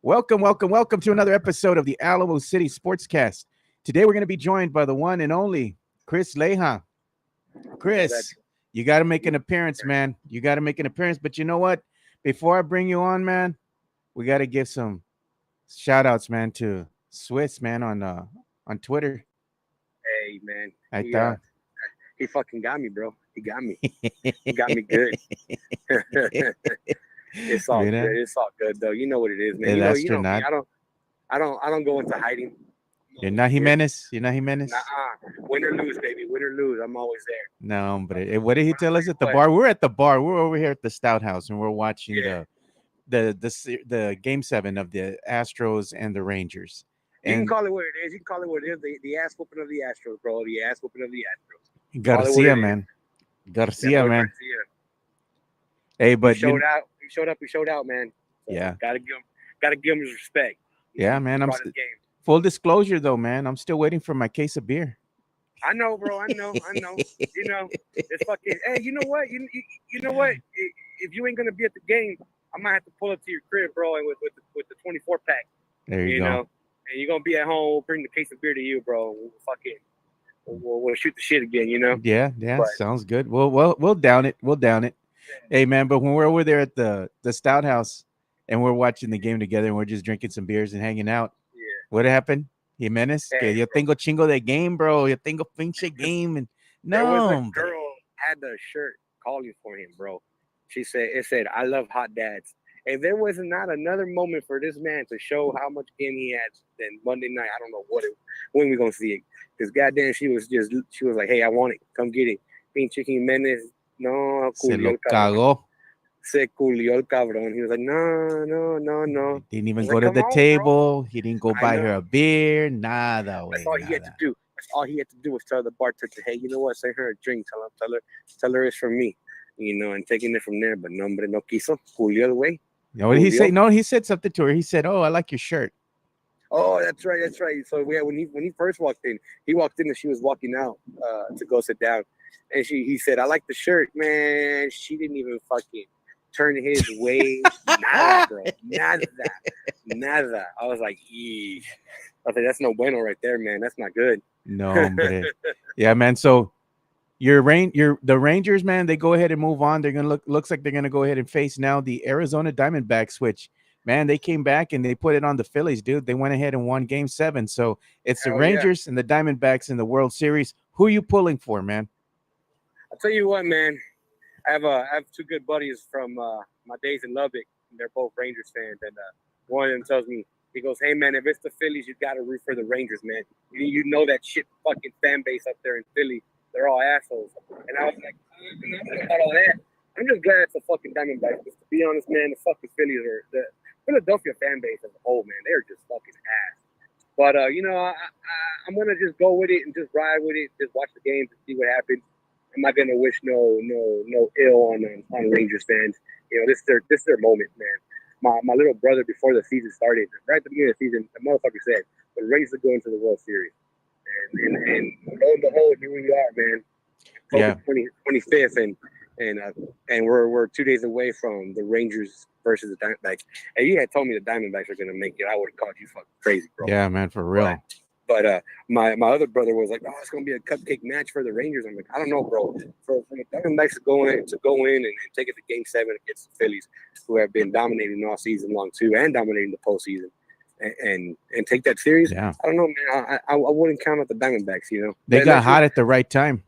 Welcome to another episode of the Alamo City Sportscast. Today we're going to be joined by the one and only Chris Leija. Chris, you got to make an appearance, man. You got to make an appearance. But you know what? Before I bring you on, man, we got to give some shout outs, man, to Swiss, man, on Twitter. Hey, man. I thought. He fucking got me, bro. He got me. He got me good. It's all good. It's all good, though. You know what it is, man. You know me. I don't go into hiding. You're not Jimenez? You're not Jimenez? Nuh-uh. Win or lose, baby. Win or lose. I'm always there. No, but what did he tell us at the bar? We're at the bar. We're over here at the Stout House, and we're watching the Game 7 of the Astros and the Rangers. You can call it what it is. You can call it what it is. The ass whooping of the Astros, bro. The ass whooping of the Astros. Garcia, man. Garcia, man. Garcia. Hey, but he showed out. We showed out, man. So yeah. Gotta give him his respect. Yeah, man. Full disclosure, though, man. I'm still waiting for my case of beer. I know, bro. I know. You know, it's fucking. Hey, you know what? You know what? If you ain't gonna be at the game, I might have to pull up to your crib, bro, and with the 24 pack. There you go. Know, and you're gonna be at home. We'll bring the case of beer to you, bro. We'll shoot the shit again. You know. Yeah. But, sounds good. We'll down it. Hey, man. But when we're over there at the Stout House and we're watching the game together and we're just drinking some beers and hanging out. What happened? Jimenez, hey, que yo tengo chingo de game, bro. Yo tengo pinche game. And no. There was a girl had the shirt calling for him, bro. It said, I love hot dads. And there was not another moment for this man to show how much game he had than Monday night. I don't know when we're going to see it. Because goddamn, she was like, hey, I want it. Come get it. Pinche Jimenez. No, se lo cagó. Se culió el cabrón. He was like, no. He didn't even go to the table. He didn't go buy her a beer. Nada, That's all he had to do. All he had to do was tell the bartender, hey, you know what? Send her a drink. Tell her it's from me. You know, and taking it from there. But no, hombre, no quiso. Culió el güey. What did he say? No, he said something to her. He said, oh, I like your shirt. Oh, that's right. So when he first walked in, and she was walking out to go sit down. And he said, I like the shirt, man. She didn't even fucking turn his way. Nada, bro. Nada. I was like, eesh. I was like, that's no bueno right there, man. That's not good. No, but yeah, man. So the Rangers, man, they go ahead and move on. They're gonna looks like they're gonna go ahead and face now the Arizona Diamondbacks, which, man, they came back and they put it on the Phillies, dude. They went ahead and won Game 7. So it's the Rangers and the Diamondbacks in the World Series. Who are you pulling for, man? I'll tell you what, man. I have two good buddies from my days in Lubbock. They're both Rangers fans, and one of them tells me, he goes, "Hey, man, if it's the Phillies, you got to root for the Rangers, man. You know that shit fucking fan base up there in Philly. They're all assholes." And I was like, about all that. I'm just glad it's a fucking Diamondbacks. Because to be honest, man, the fucking Phillies are the Philadelphia fan base as a whole, man. They're just fucking ass. But I'm gonna just go with it and just ride with it, just watch the games and see what happens. I'm not gonna wish no ill on Rangers fans. You know, this is their moment, man. My little brother, before the season started, right at the beginning of the season, the motherfucker said the Rangers are going to the World Series, and lo and behold, here we are, man. Yeah. 25th, and we're 2 days away from the Rangers versus the Diamondbacks. And you had told me the Diamondbacks are gonna make it, I would have called you fucking crazy, bro. Yeah, man, for real. But my other brother was like, "Oh, it's gonna be a cupcake match for the Rangers." I'm like, "I don't know, bro. For the Diamondbacks to go in and take it to Game 7 against the Phillies, who have been dominating all season long too, and dominating the postseason, and take that series." Yeah. I don't know, man. I wouldn't count out the Diamondbacks. You know, they got hot at the right time.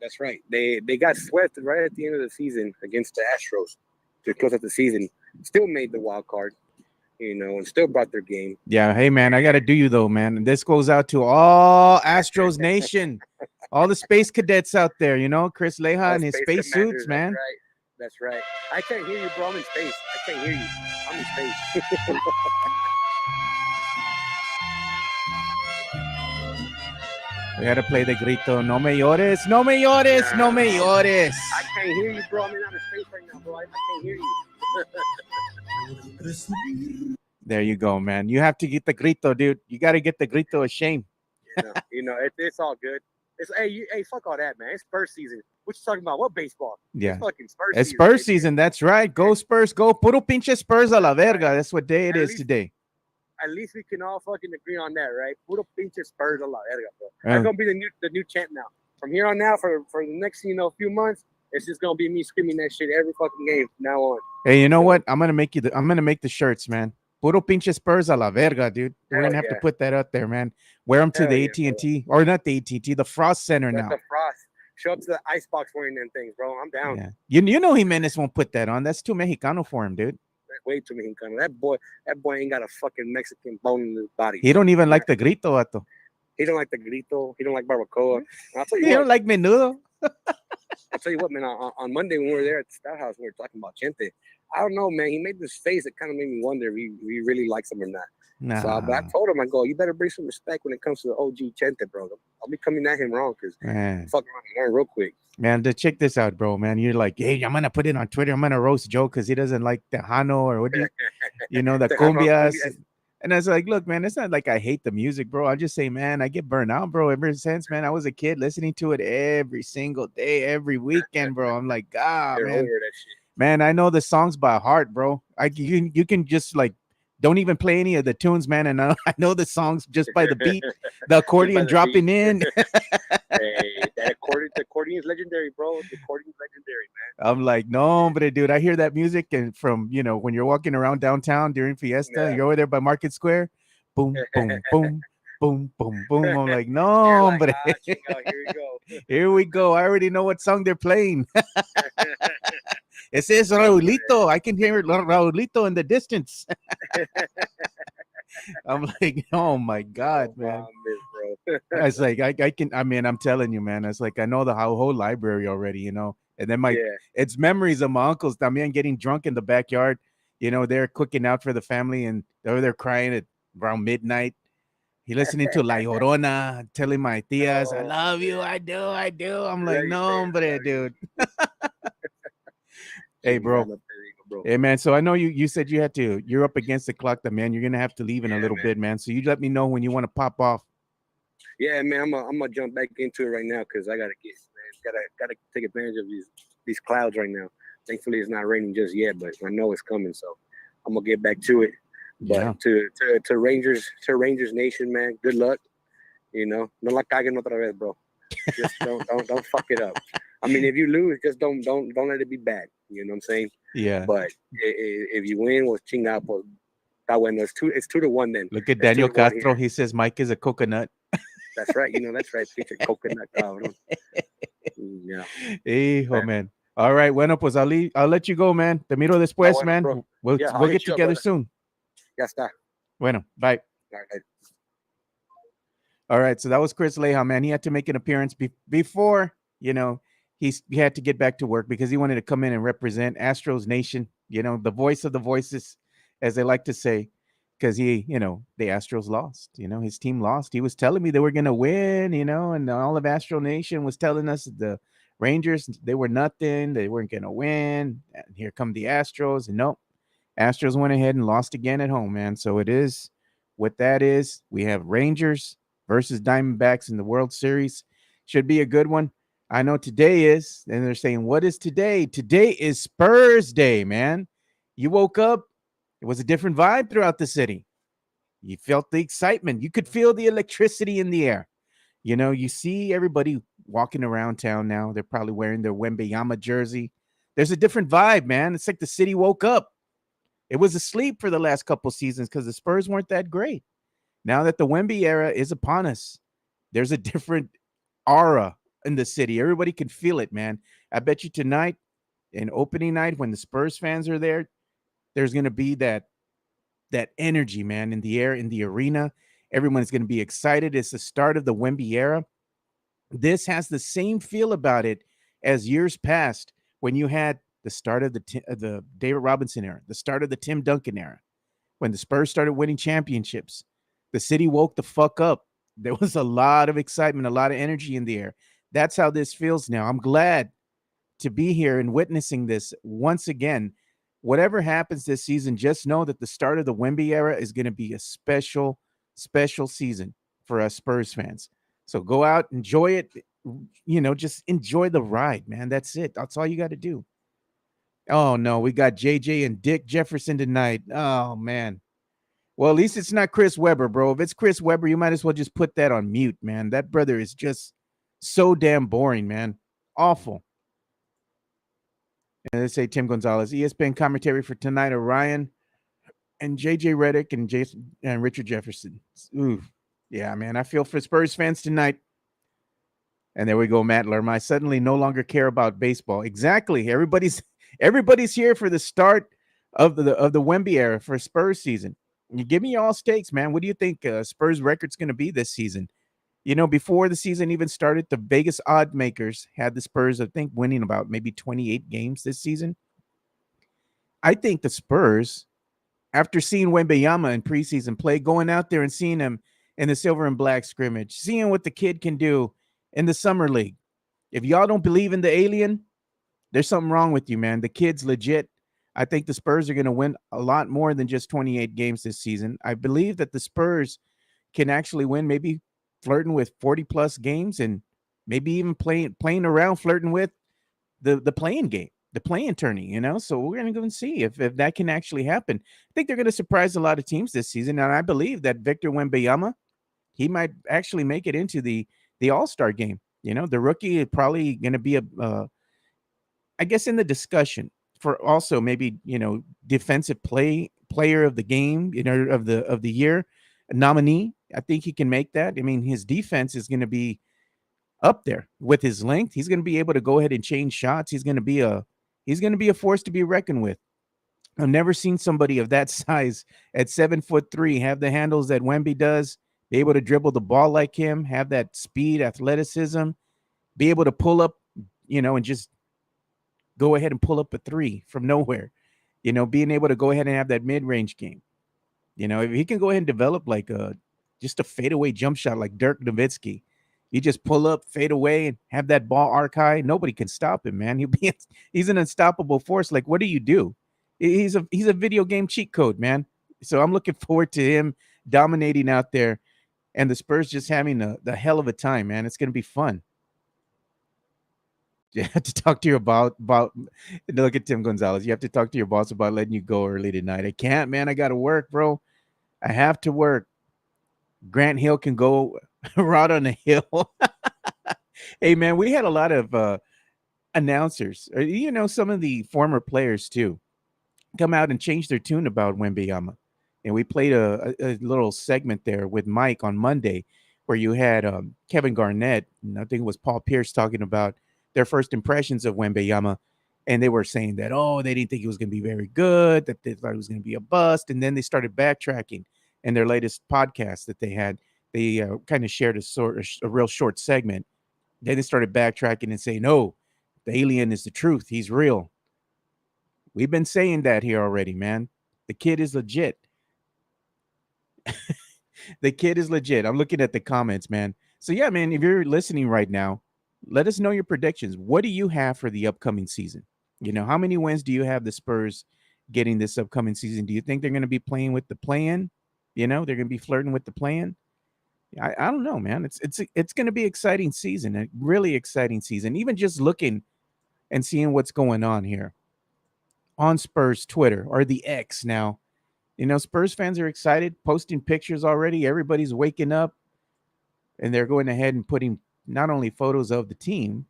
That's right. They got swept right at the end of the season against the Astros to close out the season. Still made the wild card. You know, and still brought their game. Yeah, hey, man, I got to do you, though, man. And this goes out to all Astros Nation, all the space cadets out there, you know, Chris Leija and his space suits, man. That's right. I can't hear you, bro. I'm in space. I can't hear you. I'm in space. We got to play the grito. No me llores, no me llores, no me llores. I can't hear you, bro. I'm in outer space right now, bro. I can't hear you. There you go, man. You have to get the grito, dude. You got to get the grito of shame. It's all good. Hey, fuck all that, man. It's Spurs season. What you talking about? What baseball? Yeah. It's fucking Spurs it's season. Spurs season. That's right. Go Spurs. Go. Puro pinche Spurs a la verga. That's what day it is today. at least we can all fucking agree on that, right? Puro pinche Spurs a la verga, bro. Yeah. That's gonna be the new chant now. From here on out, for the next few months, it's just gonna be me screaming that shit every fucking game from now on. Hey, you know what? I'm gonna make the shirts, man. Puro pinche Spurs a la verga, dude. We're gonna have to put that out there, man. Wear them to the AT&T, or not the AT&T, the Frost Center now. The Frost. Show up to the icebox wearing them things, bro. I'm down. Yeah. You know Jimenez won't put that on. That's too Mexicano for him, dude. Way too Mexicano. That boy ain't got a fucking Mexican bone in his body. He don't even like the grito, vato. He don't like the grito. He don't like barbacoa. And I'll tell you He what. don't like menudo. I'll tell you what, man. On Monday when we were there at the Stout House, we were talking about Chente. I don't know, man. He made this face that kind of made me wonder if he really likes him or not. Nah. So, but I told him, I go, you better bring some respect when it comes to the OG Chente, bro. I'll be coming at him wrong because fucking around and learn real quick. Man, check this out, bro, man. You're like, hey, I'm going to put it on Twitter. I'm going to roast Joe because he doesn't like Tejano or what do you know, the cumbias. And I was like, look, man, it's not like I hate the music, bro. I just say, man, I get burned out, bro. Ever since, man, I was a kid listening to it every single day, every weekend, bro. I'm like, God, man. Man, I know the songs by heart, bro. You can just like, don't even play any of the tunes, man. And I know the songs just by the beat, the accordion dropping in. Hey, the accordion is legendary, bro. The accordion is legendary, man. I'm like, no, but dude, I hear that music and from, when you're walking around downtown during Fiesta, you're over there by Market Square, boom, boom, boom, boom, boom, boom. I'm like, no, like, but here we go. Here we go. I already know what song they're playing. It says Raulito. I can hear Raulito in the distance. I'm like, oh my God, man. I was like, I'm telling you, man. I was like, I know the whole library already, And then it's memories of my uncles también getting drunk in the backyard. They're cooking out for the family and they're crying at around midnight. He listening to La Llorona, telling my tias, I love you, I do. I'm like, no, dude. Hey, bro. Hey, man. So I know you said you're up against the clock, man. You're gonna have to leave in a little bit, man. So you let me know when you want to pop off. Yeah, man. I'm gonna jump back into it right now because I gotta take advantage of these clouds right now. Thankfully, it's not raining just yet, but I know it's coming, so I'm gonna get back to it. But to Rangers Nation, man, good luck. No la caguen otra vez, bro. Just don't fuck it up. I mean, if you lose, just don't let it be bad. You know what I'm saying? Yeah. But if you win, well, chinga, pues, está bueno. It's 2-1 then. Look at Daniel Castro. He says Mike is a coconut. That's right. That's right. Feature coconut, cabrón. Yeah. Hijo, man. All right. Bueno, pues I'll let you go, man. Te miro después, man. Bro. We'll get together soon. Ya está. Bueno, bye. All right. So that was Chris Leija, man. He had to make an appearance before, he had to get back to work because he wanted to come in and represent Astros Nation, the voice of the voices, as they like to say, because the Astros lost, his team lost. He was telling me they were going to win, and all of Astro Nation was telling us the Rangers, they were nothing. They weren't going to win. And here come the Astros. And nope, Astros went ahead and lost again at home, man. So it is what that is. We have Rangers versus Diamondbacks in the World Series. Should be a good one. I know today is, and they're saying, what is today? Today is Spurs Day, man. You woke up, it was a different vibe throughout the city. You felt the excitement. You could feel the electricity in the air. You see everybody walking around town now. They're probably wearing their Wemby Era jersey. There's a different vibe, man. It's like the city woke up. It was asleep for the last couple seasons because the Spurs weren't that great. Now that the Wemby era is upon us, there's a different aura in the city. Everybody can feel it, man. I bet you tonight, in opening night, when the Spurs fans are there, there's going to be that energy, man, in the air, in the arena. Everyone's going to be excited. It's the start of the Wemby era. This has the same feel about it as years past when you had the start of the David Robinson era, the start of the Tim Duncan era, when the Spurs started winning championships. The city woke the fuck up. There was a lot of excitement, a lot of energy in the air. That's how this feels now. I'm glad to be here and witnessing this once again. Whatever happens this season, just know that the start of the Wemby era is going to be a special, special season for us Spurs fans. So go out, enjoy it. Just enjoy the ride, man. That's it. That's all you got to do. Oh, no, we got JJ and Dick Jefferson tonight. Oh, man. Well, at least it's not Chris Webber, bro. If it's Chris Webber, you might as well just put that on mute, man. That brother is just so damn boring, man. Awful. And they say Tim Gonzalez, ESPN commentary for tonight, Orion and JJ Redick and Jason and Richard Jefferson. Ooh, yeah, man. I feel for Spurs fans tonight. And there we go, Matt Lerma. I suddenly no longer care about baseball. Exactly. Everybody's here for the start of the Wemby era for Spurs season. You give me all stakes, man. What do you think Spurs record's going to be this season? You know, before the season even started, the Vegas odd makers had the Spurs, I think, winning about maybe 28 games this season. I think the Spurs, after seeing Wembyama in preseason play, going out there and seeing him in the silver and black scrimmage, seeing what the kid can do in the summer league. If y'all don't believe in the alien, there's something wrong with you, man. The kid's legit. I think the Spurs are going to win a lot more than just 28 games this season. I believe that the Spurs can actually win, maybe flirting with 40 plus games and maybe even playing around, flirting with the playing game, the playing tourney, you know? So we're going to go and see if that can actually happen. I think they're going to surprise a lot of teams this season. And I believe that Victor Wembanyama, he might actually make it into the All-Star game. You know, the rookie is probably going to be I guess in the discussion for also maybe, you know, defensive player of the game, you know, of the year nominee. I think he can make that. I mean, his defense is going to be up there with his length. He's going to be able to go ahead and change shots. He's going to be a force to be reckoned with. I've never seen somebody of that size at 7'3" have the handles that Wemby does, be able to dribble the ball like him, have that speed, athleticism, be able to pull up, you know, and just go ahead and pull up a three from nowhere, you know, being able to go ahead and have that mid-range game. You know, if he can go ahead and develop like just a fadeaway jump shot like Dirk Nowitzki, you just pull up, fade away, and have that ball arc high. Nobody can stop him, man. He's an unstoppable force. Like, what do you do? He's a video game cheat code, man. So I'm looking forward to him dominating out there, and the Spurs just having the hell of a time, man. It's gonna be fun. You have to talk to your about look at Tim Gonzalez. You have to talk to your boss about letting you go early tonight. I can't, man. I gotta work, bro. I have to work. Grant Hill can go right on the hill. Hey, man, we had a lot of announcers, you know, some of the former players too, come out and change their tune about Wembanyama. And we played a little segment there with Mike on Monday where you had Kevin Garnett, and I think it was Paul Pierce talking about their first impressions of Wembanyama. And they were saying that, oh, they didn't think he was going to be very good, that they thought it was going to be a bust. And then they started backtracking in their latest podcast that they had. They kind of shared a real short segment. Then they started backtracking and saying, no, the alien is the truth. He's real. We've been saying that here already, man. The kid is legit. The kid is legit. I'm looking at the comments, man. So, yeah, man, if you're listening right now, let us know your predictions. What do you have for the upcoming season? You know, how many wins do you have the Spurs getting this upcoming season? Do you think they're going to be playing with the play-in? You know, they're going to be flirting with the play-in? I don't know, man. It's going to be exciting season, a really exciting season. Even just looking and seeing what's going on here on Spurs Twitter or the X now. You know, Spurs fans are excited, posting pictures already. Everybody's waking up, and they're going ahead and putting not only photos of the team,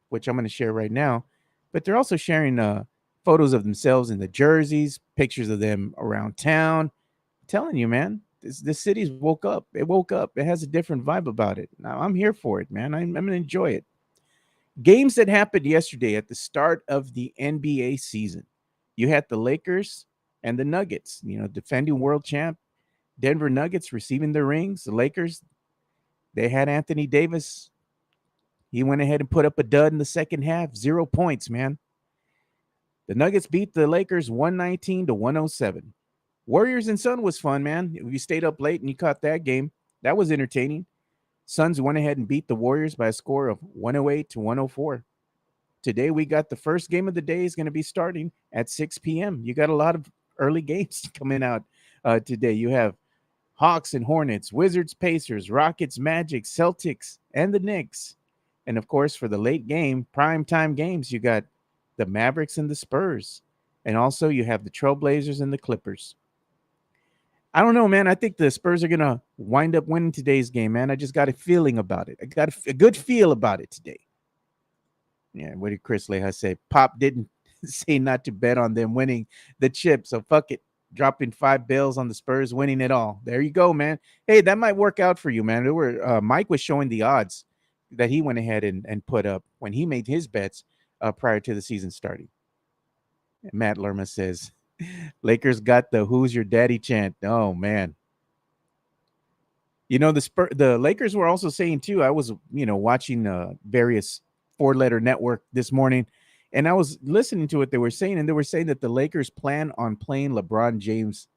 which I'm going to share right now, but they're also sharing photos of themselves in the jerseys, pictures of them around town. I'm telling you, man, this city's woke up. It woke up. It has a different vibe about it. Now, I'm here for it, man. I'm going to enjoy it. Games that happened yesterday at the start of the NBA season. You had the Lakers and the Nuggets, you know, defending world champ Denver Nuggets receiving their rings. The Lakers, they had Anthony Davis. He went ahead and put up a dud in the second half, 0 points, man. The Nuggets beat the Lakers 119-107. Warriors and Sun was fun, man. If you stayed up late and you caught that game, that was entertaining. Suns went ahead and beat the Warriors by a score of 108-104. Today, we got the first game of the day is going to be starting at 6 p.m. You got a lot of early games coming out today. You have Hawks and Hornets, Wizards, Pacers, Rockets, Magic, Celtics, and the Knicks. And, of course, for the late game, primetime games, you got the Mavericks and the Spurs. And also you have the Trailblazers and the Clippers. I don't know, man. I think the Spurs are gonna wind up winning today's game, man. I just got a feeling about it. I got a good feel about it today. Yeah, what did Chris Leija say? Pop didn't say not to bet on them winning the chip, so fuck it. Dropping 5 bills on the Spurs winning it all. There you go, man. Hey, that might work out for you, man. There were Mike was showing the odds that he went ahead and put up when he made his bets prior to the season starting. Matt Lerma says, Lakers got the "Who's your daddy" chant. Oh man, the Lakers were also saying too. I was watching various four-letter network this morning, and I was listening to what they were saying, and they were saying that the Lakers plan on playing LeBron James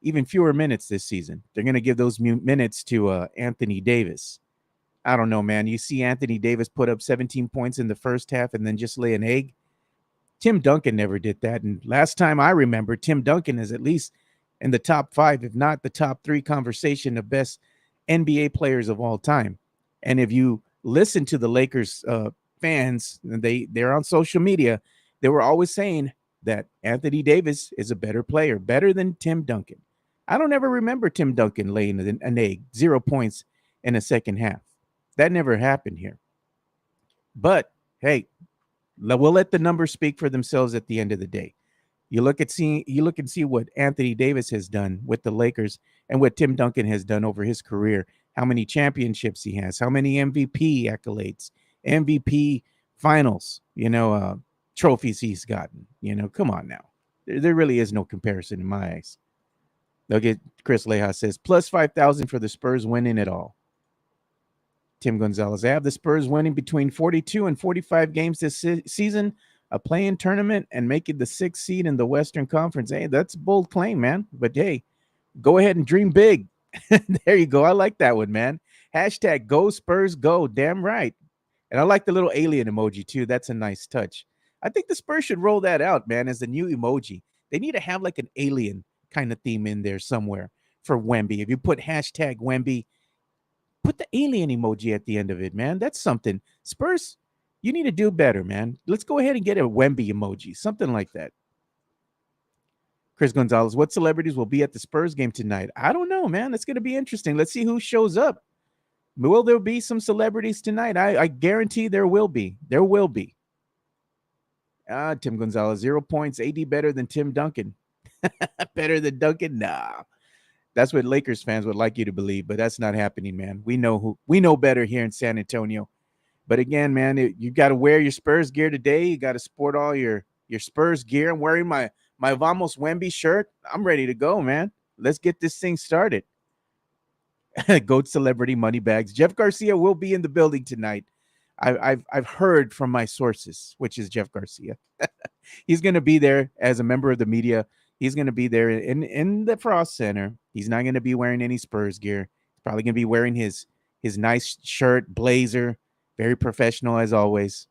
even fewer minutes this season. They're going to give those minutes to Anthony Davis. I don't know, man. You see Anthony Davis put up 17 points in the first half and then just lay an egg. Tim Duncan never did that. And last time I remember, Tim Duncan is at least in the top 5, if not the top 3 conversation of best NBA players of all time. And if you listen to the Lakers fans, they're on social media, they were always saying that Anthony Davis is a better player, better than Tim Duncan. I don't ever remember Tim Duncan laying an egg, 0 points in a second half. That never happened here. But hey, we'll let the numbers speak for themselves at the end of the day. You look and see what Anthony Davis has done with the Lakers and what Tim Duncan has done over his career. How many championships he has, how many MVP accolades, MVP finals, trophies he's gotten. Come on now. There really is no comparison in my eyes. Look at Chris Leija says plus 5,000 for the Spurs winning it all. Tim Gonzalez, I have the Spurs winning between 42 and 45 games this season, a play-in tournament, and making the 6th seed in the Western Conference. Hey, that's a bold claim, man. But hey, go ahead and dream big. There you go. I like that one, man. Hashtag go Spurs go. Damn right. And I like the little alien emoji too. That's a nice touch. I think the Spurs should roll that out, man, as the new emoji. They need to have like an alien kind of theme in there somewhere for Wemby. If you put hashtag Wemby, put the alien emoji at the end of it, man. That's something. Spurs, you need to do better, man. Let's go ahead and get a Wemby emoji, something like that. Chris Gonzalez, what celebrities will be at the Spurs game tonight? I don't know, man. It's going to be interesting. Let's see who shows up. Will there be some celebrities tonight? I guarantee there will be. There will be. Tim Gonzalez, 0 points. AD better than Tim Duncan. Better than Duncan? Nah. That's what Lakers fans would like you to believe, but that's not happening, man. We know better here in San Antonio. But again, man, you got to wear your Spurs gear today. You got to sport all your Spurs gear. I'm wearing my Vamos Wemby shirt. I'm ready to go, man. Let's get this thing started. Goat celebrity money bags. Jeff Garcia will be in the building tonight. I've heard from my sources, which is Jeff Garcia. He's going to be there as a member of the media. He's going to be there in the Frost Center. He's not going to be wearing any Spurs gear. He's probably going to be wearing his nice shirt, blazer, very professional as always.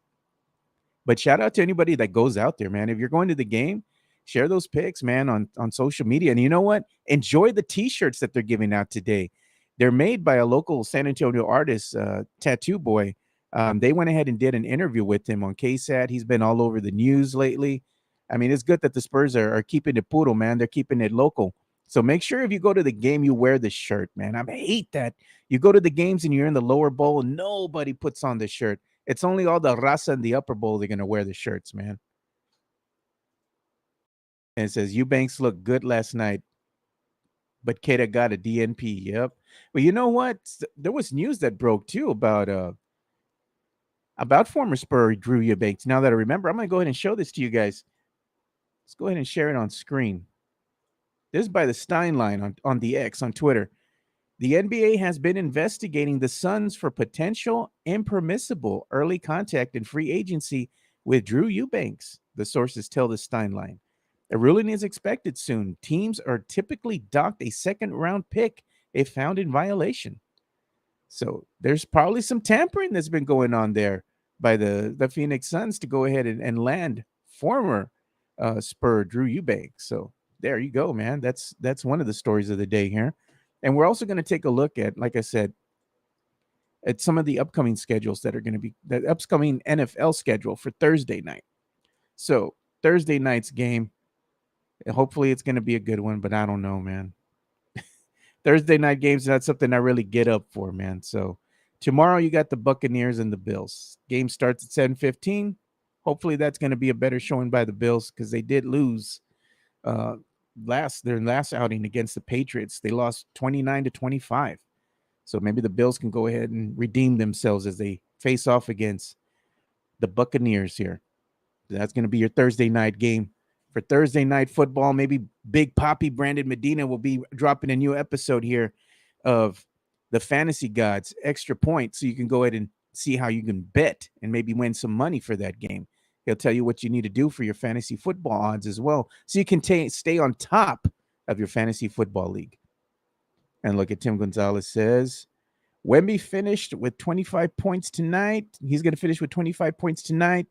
But shout out to anybody that goes out there, man. If you're going to the game, share those pics, man, on social media. And you know what? Enjoy the T-shirts that they're giving out today. They're made by a local San Antonio artist, Tattoo Boy. They went ahead and did an interview with him on KSAT. He's been all over the news lately. I mean, it's good that the Spurs are keeping it puro, man. They're keeping it local. So make sure if you go to the game, you wear the shirt, man. I hate that. You go to the games and you're in the lower bowl, and nobody puts on the shirt. It's only all the raza in the upper bowl they're going to wear the shirts, man. And it says, Eubanks looked good last night, but Kata got a DNP. Yep. Well, you know what? There was news that broke, too, about former Spur Drew Eubanks. Now that I remember, I'm going to go ahead and show this to you guys. Let's go ahead and share it on screen. This is by the Stein line on the X on Twitter. The NBA has been investigating the Suns for potential impermissible early contact and free agency with Drew Eubanks, the sources tell the Stein line. A ruling is expected soon. Teams are typically docked a second-round pick if found in violation. So there's probably some tampering that's been going on there by the Phoenix Suns to go ahead and land former Spur Drew Eubanks. So there you go, man. That's one of the stories of the day here. And we're also going to take a look at, like I said, at some of the upcoming schedules that are going to be the upcoming NFL schedule for Thursday night. So Thursday night's game, hopefully it's going to be a good one, but I don't know, man. Thursday night games, that's something I really get up for, man. So tomorrow you got the Buccaneers and the Bills. Game starts at 7:15. Hopefully that's going to be a better showing by the Bills because they did lose uh their last outing against the Patriots. They lost 29-25. So maybe the Bills can go ahead and redeem themselves as they face off against the Buccaneers here. That's going to be your Thursday night game. For Thursday night football, maybe Big Poppy Brandon Medina will be dropping a new episode here of the Fantasy Gods Extra Point, so you can go ahead and see how you can bet and maybe win some money for that game. He'll tell you what you need to do for your fantasy football odds as well, so you can stay on top of your fantasy football league. And look at Tim Gonzalez says, Wemby finished with 25 points tonight. He's going to finish with 25 points tonight.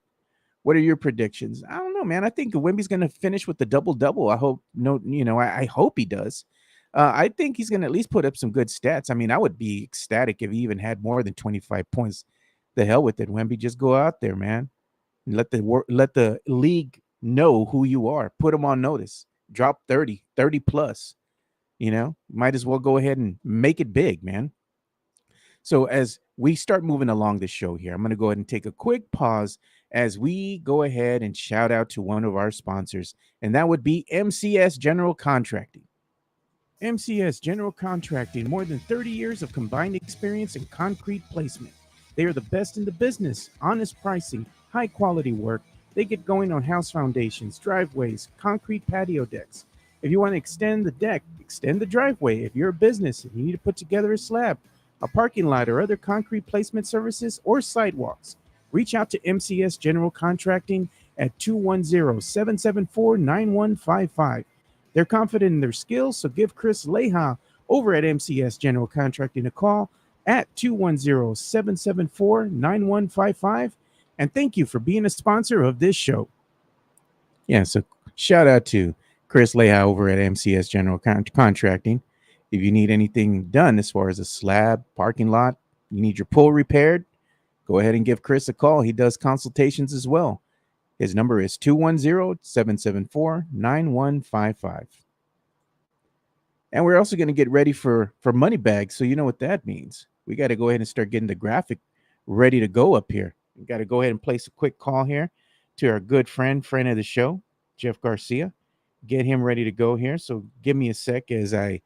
What are your predictions? I don't know, man. I think Wemby's going to finish with the double-double. I hope I hope he does. I think he's going to at least put up some good stats. I mean, I would be ecstatic if he even had more than 25 points. The hell with it, Wemby. Just go out there, man. And let the league know who you are. Put them on notice. Drop 30 plus. Might as well go ahead and make it big, man. So as we start moving along the show here, I'm going to go ahead and take a quick pause as we go ahead and shout out to one of our sponsors, and that would be MCS General Contracting. MCS General Contracting, more than 30 years of combined experience in concrete placement. They are the best in the business, honest pricing, high quality work. They get going on house foundations, driveways, concrete patio decks. If you want to extend the deck, extend the driveway. If you're a business and you need to put together a slab, a parking lot, or other concrete placement services or sidewalks, reach out to MCS General Contracting at 210-774-9155. They're confident in their skills, so give Chris Leija over at MCS General Contracting a call at 210-774-9155. And thank you for being a sponsor of this show. Yeah, so shout out to Chris Leija over at MCS General Contracting. If you need anything done as far as a slab, parking lot, you need your pool repaired, go ahead and give Chris a call. He does consultations as well. His number is 210-774-9155. And we're also going to get ready for money bags. So you know what that means. We got to go ahead and start getting the graphic ready to go up here. We got to go ahead and place a quick call here to our good friend of the show, Jeff Garcia. Get him ready to go here. So give me a sec as I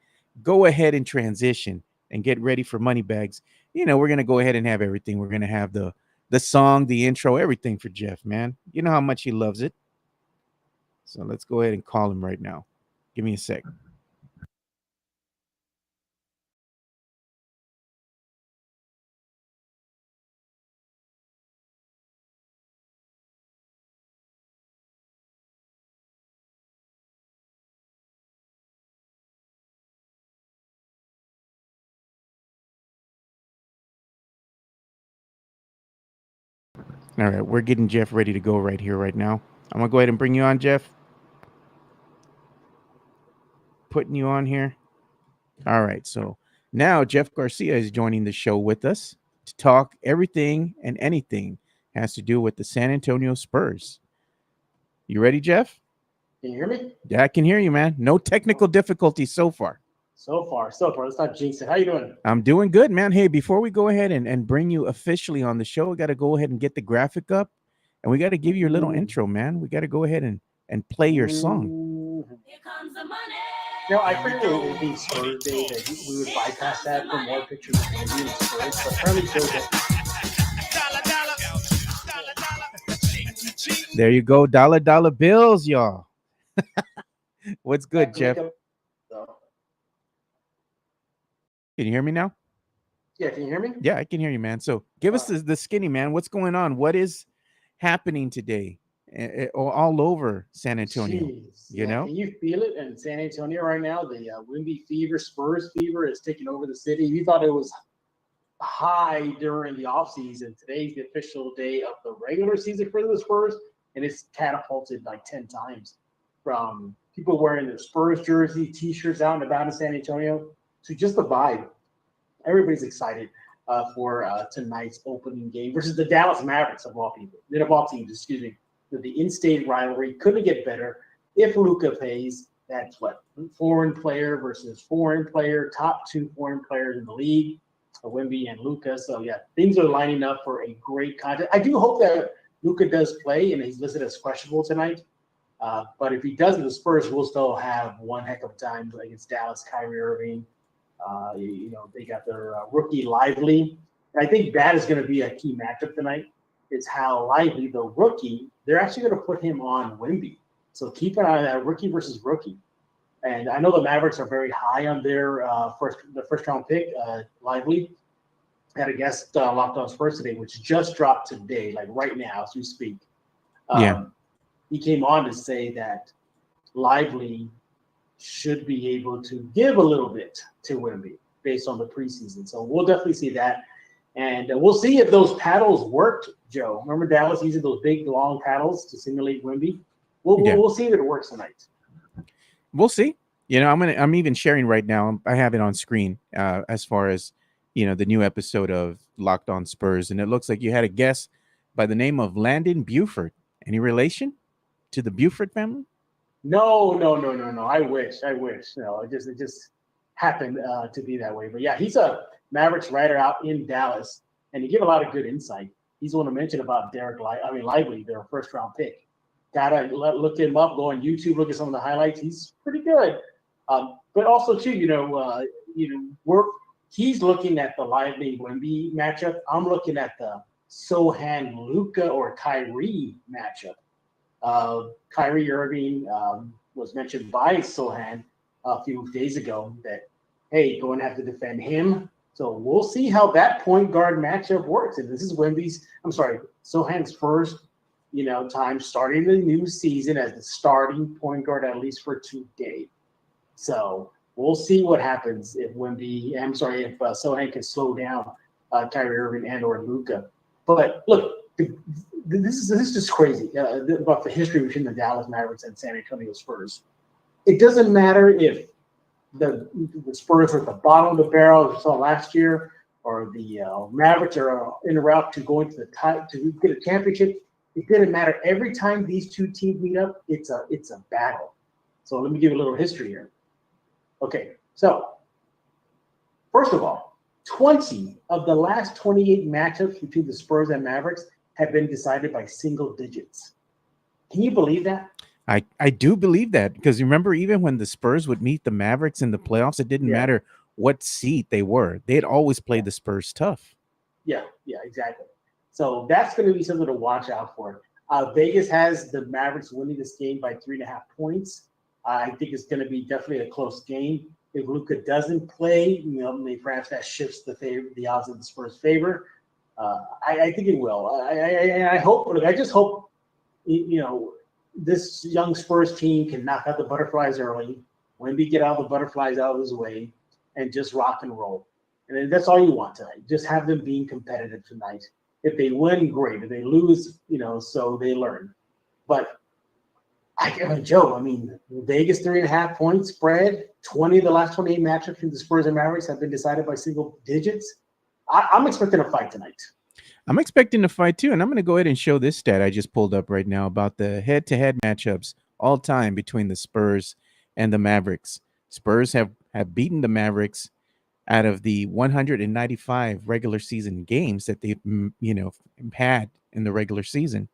go ahead and transition and get ready for money bags. We're going to go ahead and have everything. We're going to have the song, the intro, everything for Jeff, man. You know how much he loves it. So let's go ahead and call him right now. Give me a sec. All right, we're getting Jeff ready to go right here, right now. I'm going to go ahead and bring you on, Jeff. Putting you on here. All right, so now Jeff Garcia is joining the show with us to talk everything and anything has to do with the San Antonio Spurs. You ready, Jeff? Can you hear me? Yeah, I can hear you, man. No technical difficulties so far. So far. Let's not jinx it. How you doing? I'm doing good, man. Hey, before we go ahead and bring you officially on the show, we got to go ahead and get the graphic up, and we got to give you a little intro, man. We got to go ahead and play your song. Here comes the money. I figured it would be Spurs Day that we would bypass that for more pictures of Wemby and Spurs, but apparently Joe Garcia. There you go, dollar bills, y'all. What's good, Jeff? Can you hear me now? Yeah, can you hear me? Yeah, I can hear you, man. So give us the skinny, man. What's going on? What is happening today all over San Antonio? Jeez. Can you feel it in San Antonio right now? The Wemby fever, Spurs fever is taking over the city. You thought it was high during the offseason. Today's the official day of the regular season for the Spurs, and it's catapulted like 10 times from people wearing their Spurs jersey, T-shirts out and about in San Antonio. So just the vibe. Everybody's excited for tonight's opening game versus the Dallas Mavericks of all people. Of all teams, excuse me. The in-state rivalry couldn't get better if Luka plays. That's what foreign player versus foreign player, top 2 foreign players in the league, Wemby and Luka. So yeah, things are lining up for a great contest. I do hope that Luka does play, and he's listed as questionable tonight. But if he doesn't, the Spurs will still have one heck of a time against Dallas. Kyrie Irving, they got their rookie Lively, and I think that is going to be a key matchup tonight. Is how Lively, the rookie, they're actually going to put him on Wemby. So keep an eye on that rookie versus rookie. And I know the Mavericks are very high on their first round pick, Lively. Had a guest Locked On Spurs today, which just dropped today, like right now as we speak. He came on to say that Lively should be able to give a little bit to Wemby based on the preseason. So we'll definitely see that. And we'll see if those paddles worked, Joe. Remember Dallas using those big, long paddles to simulate Wemby? We'll see if it works tonight. We'll see. I'm even sharing right now. I have it on screen as far as, the new episode of Locked On Spurs. And it looks like you had a guest by the name of Landon Buford. Any relation to the Buford family? No. I wish. No, it just happened to be that way. But yeah, he's a Mavericks writer out in Dallas, and he gave a lot of good insight. He's the one to mention about Lively, their first round pick. Gotta look him up, go on YouTube, look at some of the highlights. He's pretty good. But also too, he's looking at the Lively Wemby matchup. I'm looking at the Sohan Luka or Kyrie matchup. Kyrie Irving was mentioned by Sohan a few days ago that, hey, going to have to defend him. So we'll see how that point guard matchup works. And this is Sohan's first time starting the new season as the starting point guard, at least for today. So we'll see what happens if Sohan can slow down Kyrie Irving and or Luka. But look, this is just crazy about the history between the Dallas Mavericks and San Antonio Spurs. It doesn't matter if the Spurs are at the bottom of the barrel, as we saw last year, or the Mavericks are en route to going to get a championship. It didn't matter. Every time these two teams meet up, it's a battle. So let me give you a little history here. Okay, so first of all, 20 of the last 28 matchups between the Spurs and Mavericks have been decided by single digits. Can you believe that? I do believe that, because remember, even when the Spurs would meet the Mavericks in the playoffs, it didn't matter what seed they were. They'd always play the Spurs tough. Yeah, exactly. So that's going to be something to watch out for. Vegas has the Mavericks winning this game by 3.5 points. I think it's going to be definitely a close game. If Luka doesn't play, maybe perhaps that shifts the odds in the Spurs' favor. I think it will. I just hope, this young Spurs team can knock out the butterflies early. Wemby get all the butterflies out of his way and just rock and roll. And that's all you want tonight. Just have them being competitive tonight. If they win, great. If they lose, so they learn. But Joe, Vegas 3.5 point spread, 20 of the last 28 matchups between the Spurs and Mavericks have been decided by single digits. I'm expecting a fight tonight. I'm expecting a fight too, and I'm going to go ahead and show this stat I just pulled up right now about the head-to-head matchups all time between the Spurs and the Mavericks. Spurs have beaten the Mavericks out of the 195 regular season games that they've had in the regular season.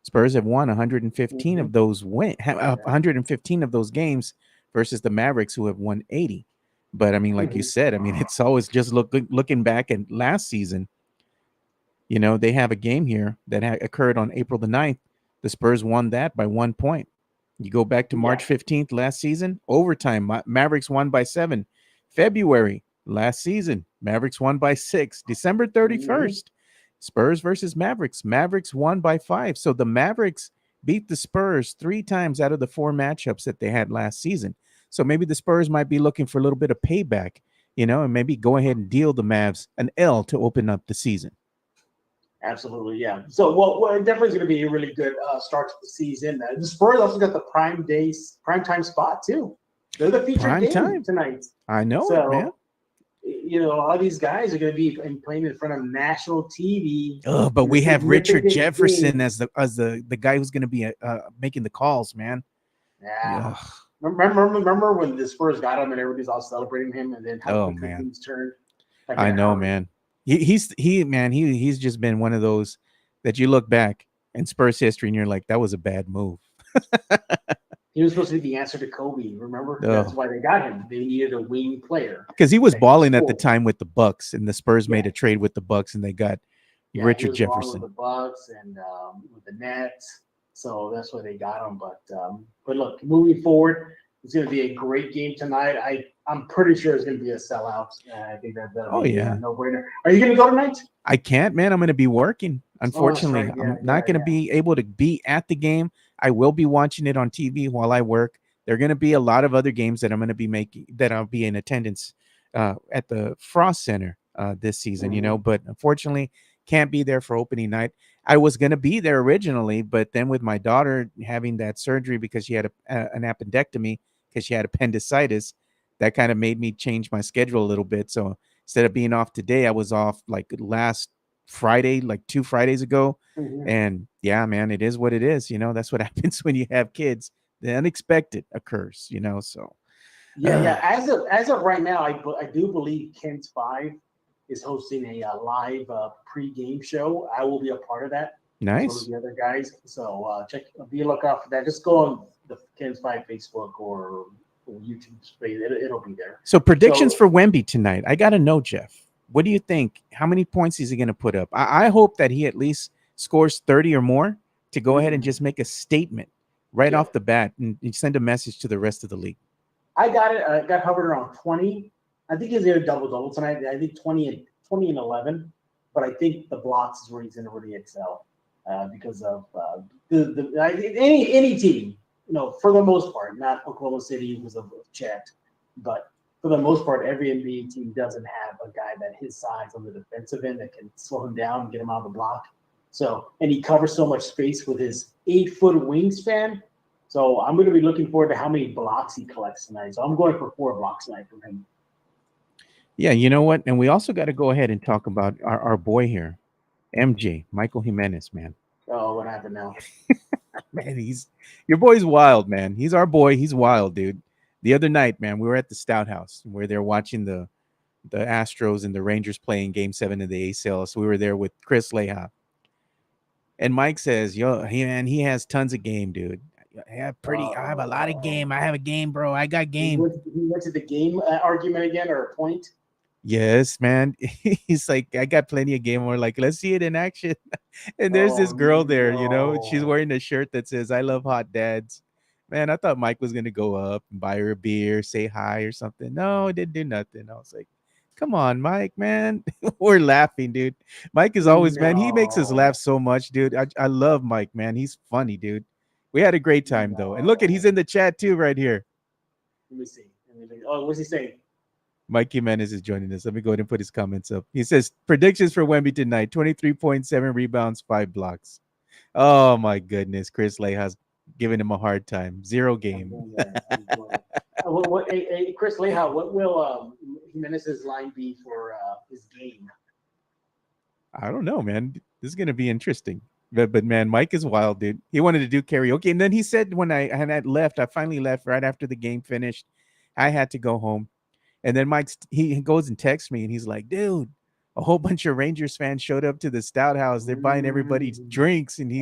Spurs have won 115 of those 115 of those games versus the Mavericks, who have won 80. But like you said, it's always just looking back at last season. They have a game here that occurred on April the 9th. The Spurs won that by 1 point. You go back to March 15th last season, overtime, Mavericks won by 7. February last season, Mavericks won by 6. December 31st, Spurs versus Mavericks. Mavericks won by 5. So the Mavericks beat the Spurs 3 times out of the 4 matchups that they had last season. So maybe the Spurs might be looking for a little bit of payback, and maybe go ahead and deal the Mavs an L to open up the season. Absolutely, yeah. So, well, it definitely is going to be a really good start to the season. The Spurs also got the prime time spot too. They're the featured game tonight. I know, man. All these guys are going to be playing in front of national TV. Oh, but we have Richard Jefferson as the guy who's going to be making the calls, man. Yeah. Remember when the Spurs got him and everybody's all celebrating him, and then how quickly things turned. I know, man. He's just been one of those that you look back in Spurs history and you're like, that was a bad move. He was supposed to be the answer to Kobe. Remember, that's why they got him. They needed a wing player because he was balling at the time with the Bucks, and the Spurs made a trade with the Bucks, and they got Richard Jefferson with the Bucks and with the Nets. So that's why they got him. But look, moving forward, it's going to be a great game tonight. I'm pretty sure it's going to be a sellout. I think that'll be a no-brainer. Are you going to go tonight? I can't, man. I'm going to be working. Unfortunately, I'm not going to be able to be at the game. I will be watching it on TV while I work. There are going to be a lot of other games that I'm going to be making that I'll be in attendance at the Frost Center this season, but unfortunately can't be there for opening night. I was going to be there originally, but then with my daughter having that surgery because she had an appendectomy because she had appendicitis, that kind of made me change my schedule a little bit. So instead of being off today, I was off like last Friday, like 2 Fridays ago. And yeah, man, it is what it is. That's what happens when you have kids. The unexpected occurs, so. Yeah. As of right now, I do believe Kent's 5 is hosting a live pre-game show. I will be a part of that. Nice. As well as the other guys. So be a lookout for that. Just go on the Kent's 5 Facebook or YouTube space. It'll be there. So predictions for Wemby tonight. I got to know, Jeff. What do you think? How many points is he going to put up? I hope that he at least scores 30 or more to go ahead and just make a statement right off the bat and send a message to the rest of the league. I got it. I got hovered around 20. I think he's going to double tonight. I think 20 and 11. But I think the blocks is where he's going to really excel because of any team, for the most part, not Oklahoma City because of Chet, but for the most part, every NBA team doesn't have a guy that his size on the defensive end that can slow him down and get him out of the block. So, and he covers so much space with his 8-foot wingspan. So I'm going to be looking forward to how many blocks he collects tonight. So I'm going for 4 blocks tonight from him. Yeah, you know what? And we also got to go ahead and talk about our boy here, MJ, Michael Jimenez, man. Oh, what happened now? Man, your boy's wild, man. He's our boy. He's wild, dude. The other night, man, we were at the Stout House where they're watching the Astros and the Rangers playing Game 7 of the ALCS. So we were there with Chris Leija. And Mike says, he has tons of game, dude. I have a lot of game. I have a game, bro. I got game. He went to the game argument again or a point? Yes, man. He's like, I got plenty of game. We're like, let's see it in action. And there's this girl there, she's wearing a shirt that says, I love hot dads. Man, I thought Mike was going to go up and buy her a beer, say hi or something. No, it didn't do nothing. I was like, come on, Mike, man. We're laughing, dude. Mike is always, man, he makes us laugh so much, dude. I love Mike, man. He's funny, dude. We had a great time, though. And look he's in the chat, too, right here. Let me see. What's he saying? Mike Jimenez is joining us. Let me go ahead and put his comments up. He says, predictions for Wemby tonight, 23.7 rebounds, 5 blocks. Oh, my goodness. Chris Leija's giving him a hard time. 0 game. Chris Leija, what will Jimenez's line be for his game? I don't know, man. This is going to be interesting. But man, Mike is wild, dude. He wanted to do karaoke. And then he said when I finally left right after the game finished. I had to go home. And then he goes and texts me and he's like, dude, a whole bunch of Rangers fans showed up to the Stout House. They're buying everybody drinks. And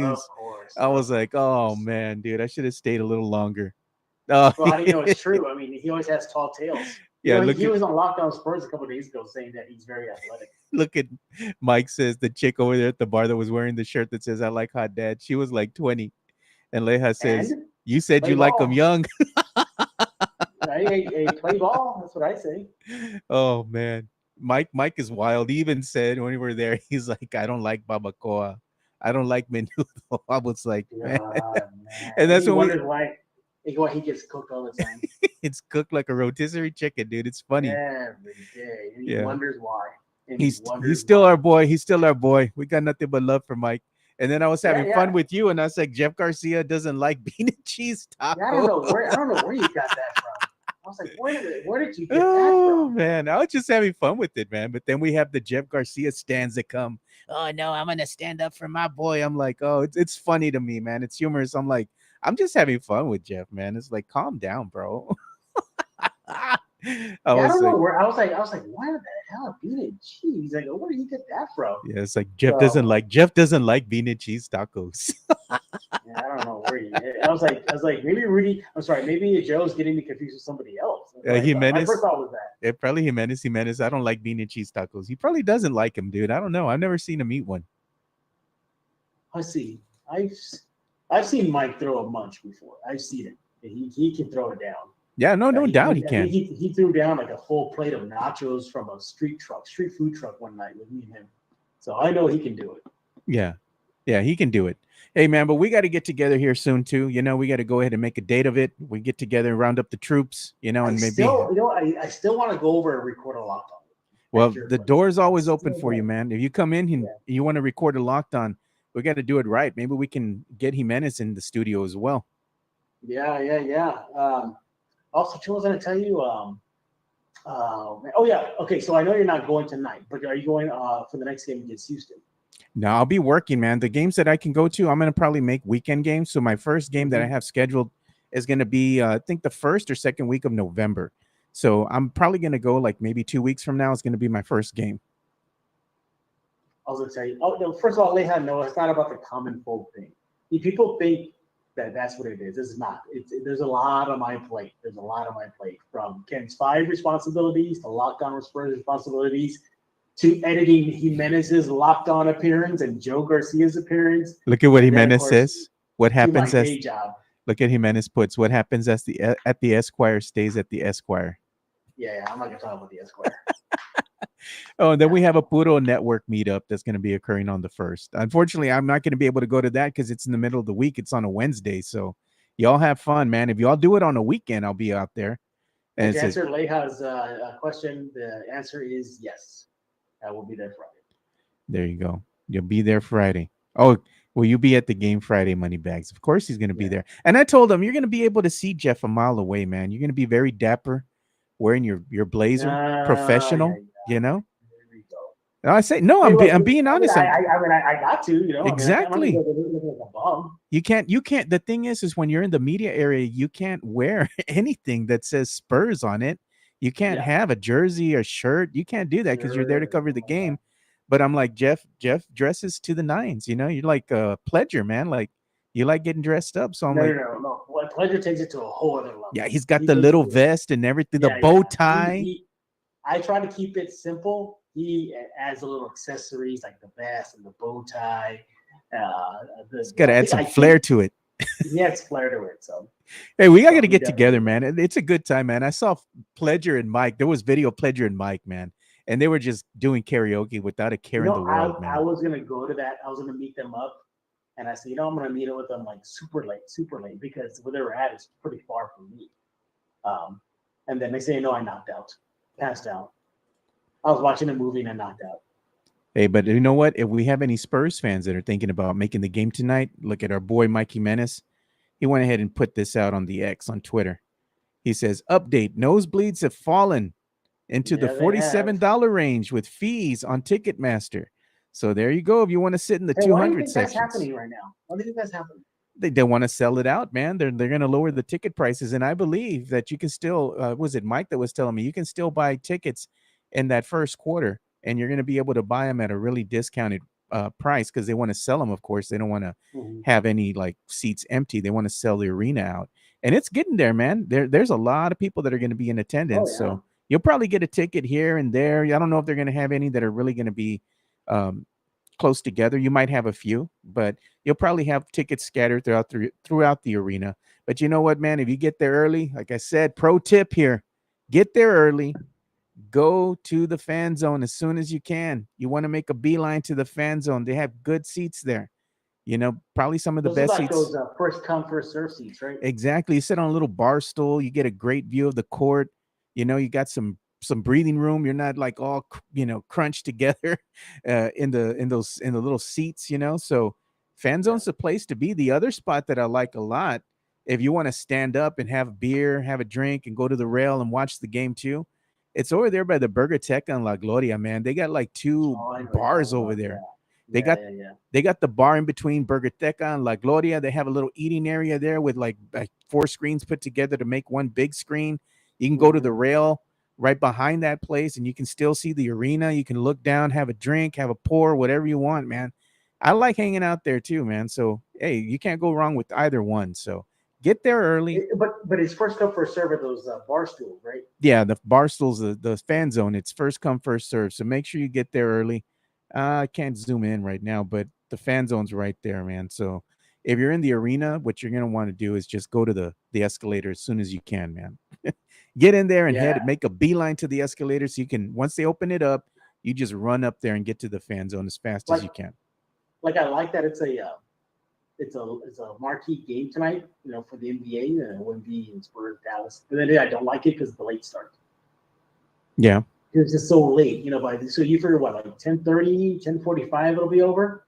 I was like, oh man, dude, I should have stayed a little longer. Well, how do you know it's true? I mean, he always has tall tales. Yeah, he was on Lockdown Spurs a couple of days ago saying that he's very athletic. Look at Mike says the chick over there at the bar that was wearing the shirt that says I like hot dad. She was like 20. And Leija says, you said you like them young. Hey, play ball. That's what I say. Oh man. Mike is wild. He even said when we were there, he's like, I don't like barbacoa. I don't like menudo. I was like, man. And that's when why he gets cooked all the time. It's cooked like a rotisserie chicken, dude. It's funny. Every day. And he wonders why. He's still our boy. He's still our boy. We got nothing but love for Mike. And then I was having fun with you, and I was like, Jeff Garcia doesn't like bean and cheese taco. Yeah, I don't know where you got that from. I was like, where did you get that from? Oh man, I was just having fun with it, man. But then we have the Jeff Garcia stands that come. Oh no, I'm gonna stand up for my boy. I'm like, oh, it's funny to me, man. It's humorous. I'm like, I'm just having fun with Jeff, man. It's like, calm down, bro. I I was don't like, know where I was like, why the hell bean and cheese? Like, where did he get that from? yeah, it's like So, Jeff doesn't like bean and cheese tacos. yeah, I don't know where he. I was like, maybe Rudy. I'm sorry, maybe Joe's getting me confused with somebody else. My first thought was that. Probably Jimenez. I don't like bean and cheese tacos. He probably doesn't like them, dude. I don't know. I've never seen him eat one. I see. I've seen Mike throw a munch before. I've seen it. He can throw it down. Yeah, no doubt he can. He threw down like a full plate of nachos from a street food truck one night with me and him. So I know he can do it. Yeah, he can do it. Hey, man, but we got to get together here soon too. You know, we got to go ahead and make a date of it. We get together and round up the troops. You know, and I still want to go over and record a lockdown. Well, the door is always open for you, man. If you come in and you want to record a lockdown, we got to do it right. Maybe we can get Jimenez in the studio as well. Yeah. Also, I was going to tell you. Okay. So I know you're not going tonight, but are you going for the next game against Houston? No, I'll be working, man. The games that I can go to, I'm going to probably make weekend games. So my first game that I have scheduled is going to be, I think, the first or second week of November. So I'm probably going to go like maybe 2 weeks from now. It's going to be my first game. I was going to tell you. Oh, no, first of all, Leija, no, it's not about the common folk thing. People think that's what it is. It's not. There's a lot on my plate. From Ken's 5 responsibilities to lockdown Spurs responsibilities to editing Jimenez's locked-on appearance and Joe Garcia's appearance. Look at what Jimenez says. What happens as job. Look at Jimenez puts. What happens at the Esquire stays at the Esquire. Yeah, I'm not gonna talk about the Esquire. Oh, and then we have a Puro Network meetup that's going to be occurring on the 1st. Unfortunately, I'm not going to be able to go to that because it's in the middle of the week. It's on a Wednesday, so y'all have fun, man. If y'all do it on a weekend, I'll be out there. And to answer Leija's question, the answer is yes. I will be there Friday. There you go. You'll be there Friday. Oh, will you be at the game Friday, Moneybags? Of course he's going to be there. And I told him, you're going to be able to see Jeff a mile away, man. You're going to be very dapper, wearing your blazer, professional, you know? There you go. And I say, no, I'm being honest. I got to, you know. Exactly. You can't. The thing is when you're in the media area, you can't wear anything that says Spurs on it. You can't have a jersey or shirt. You can't do that because you're there to cover the game. But I'm like, Jeff dresses to the nines. You know, you're like a pledger, man. Like, you like getting dressed up. So I'm no. Well, Pledger takes it to a whole other level. Yeah, he's got the little vest and everything, the bow tie. I try to keep it simple. He adds a little accessories like the vest and the bow tie. It's got to add some flair to it. Yeah, it's flair to it. So, hey, we got to get together, man. It's a good time, man. I saw Pledger and Mike. There was video of Pledger and Mike, man, and they were just doing karaoke without a care in the world, man. I was gonna go to that. I was gonna meet them up, and I said, I'm gonna meet up with them like super late, because where they were at is pretty far from me. And then they say, I knocked out, passed out. I was watching a movie and I knocked out. Hey, but you know what? If we have any Spurs fans that are thinking about making the game tonight, look at our boy Mike Jimenez. He went ahead and put this out on the X on Twitter. He says, update, nosebleeds have fallen into the $47 range with fees on Ticketmaster. So there you go. If you want to sit in the 200 sections. That's happening right now? What do you think that's happening? They want to sell it out, man. They're going to lower the ticket prices. And I believe that you can still, was it Mike that was telling me, you can still buy tickets in that first quarter. And you're going to be able to buy them at a really discounted price because they want to sell them. Of course, they don't want to have any like seats empty. They want to sell the arena out, and it's getting there, man. There's a lot of people that are going to be in attendance, so you'll probably get a ticket here and there. I don't know if they're going to have any that are really going to be close together. You might have a few, but you'll probably have tickets scattered throughout the arena. But you know what, man? If you get there early, like I said, pro tip here: get there early. Go to the fan zone as soon as you can. You want to make a beeline to the fan zone. They have good seats there. You know, probably some of the best seats. Those first come, first serve seats, right? Exactly. You sit on a little bar stool. You get a great view of the court. You know, you got some breathing room. You're not like all, crunched together in the little seats, So fan zone's the place to be. The other spot that I like a lot, if you want to stand up and have a beer, have a drink, and go to the rail and watch the game too, it's over there by the Burger Tech on La Gloria, man. They got like two bars over there. They got the bar in between Burgerteca and La Gloria. They have a little eating area there with like 4 screens put together to make one big screen. You can go to the rail right behind that place, and you can still see the arena. You can look down, have a drink, have a pour, whatever you want, man. I like hanging out there too, man. So, hey, you can't go wrong with either one. So get there early. But it's first come, first serve at those bar stools, right? Yeah, the bar stools, the fan zone, it's first come, first serve. So make sure you get there early. I can't zoom in right now, but the fan zone's right there, man. So if you're in the arena, what you're going to want to do is just go to the escalator as soon as you can, man. Get in there and make a beeline to the escalator so you can, once they open it up, you just run up there and get to the fan zone as fast as you can. Like, I like that it's a marquee game tonight, for the NBA, Wemby and Spurs, Dallas. But then I don't like it because of the late start. Yeah. It's just so late, so you figure what, like 10:30, 10:45 it'll be over.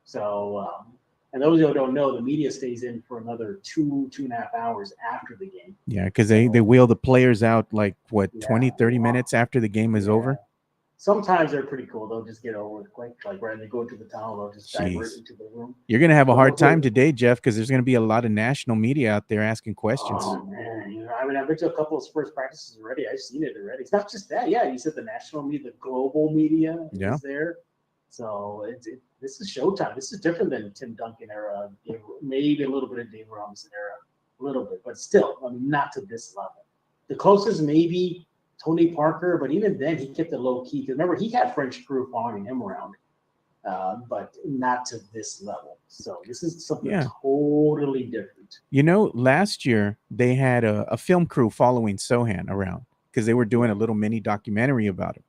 So, and those who don't know, the media stays in for another 2.5 hours after the game. Yeah, because they wheel the players out like, 20, 30 minutes after the game is over? Sometimes they're pretty cool. They'll just get over it quick. Like when they go to the tunnel, they'll just divert into the room. You're going to have a hard time today, Jeff, because there's going to be a lot of national media out there asking questions. Oh, man. I've been to a couple of Spurs practices already. I've seen it already. It's not just that. Yeah, you said the national media, the global media is there. So this is showtime. This is different than Tim Duncan era, maybe a little bit of Dave Robinson era, a little bit, but still, not to this level. The closest maybe Tony Parker, but even then he kept it low key. Because remember, he had French crew following him around, but not to this level. So this is something totally different. Last year they had a film crew following Sohan around because they were doing a little mini documentary about him.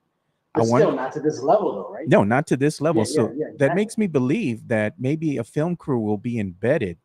Still not to this level, though, right? No, not to this level. Exactly. That makes me believe that maybe a film crew will be embedded